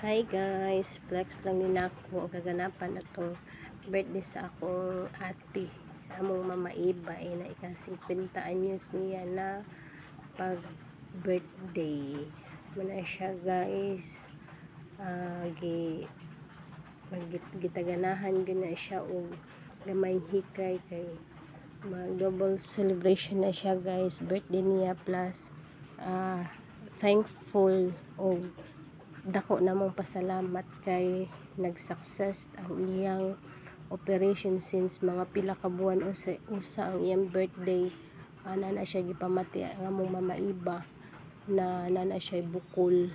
Hi guys, flex lang din ako ang kaganapan atong birthday sa akong ate sa among mama Iba na ika-50 anyos niya na pag birthday muna siya guys. Gitaganahan gyud na siya og gamay hikay kay mag double celebration na siya guys, birthday niya plus thankful og dako namong pasalamat kay nag-success ang iyang operation since mga pila ka buwan usa ang iyang birthday. Na siya gipamati ang among mama Iba na siya bukol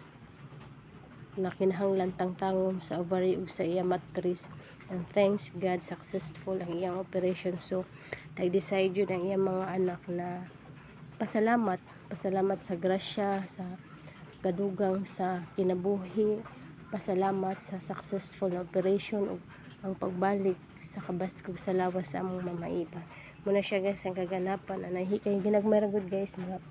na kinahanglan tangtangon sa ovary ug sa iyang matris, and thanks God successful ang iyang operation. So nag-decide yun ang iyang mga anak na pasalamat sa grasya, sa kadugang sa kinabuhi, pasalamat sa successful na operation ug ang pagbalik sa kabaskog sa lawas sa among mama Iba. Muna siya guys ang kaganapan na hikay ginagmay ra gud guys, mga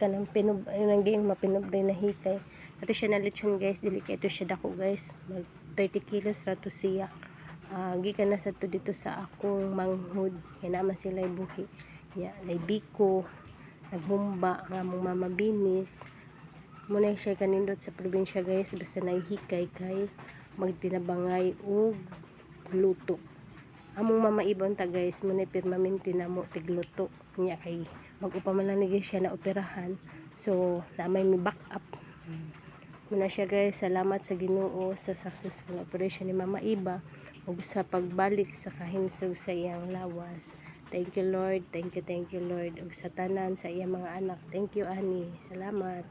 kanang nanggiing mapinubday na hikay. Ato siya na lechon guys, dili kay ito siya dako guys, mag 30 kilos ra to siya. Gikan na sa to dito sa akong manghud kay naman sila buhi ya, lay biko naghumba nga among mama Binis. Muna siya kanindot sa probinsya guys, basta nahihikay kay magtinabangay og luto. Among mama Ibon ta guys, muna permanente na mo tigluto niya kay mag-upa man lang siya na operahan, so na may back up. Muna siya guys, salamat sa Ginoo sa successful operation ni mama Iba ug sa pagbalik sa kahimsog sa iyang lawas. Thank you Lord, thank you Lord, ug sa tanan sa iyang mga anak. Thank you ani, salamat.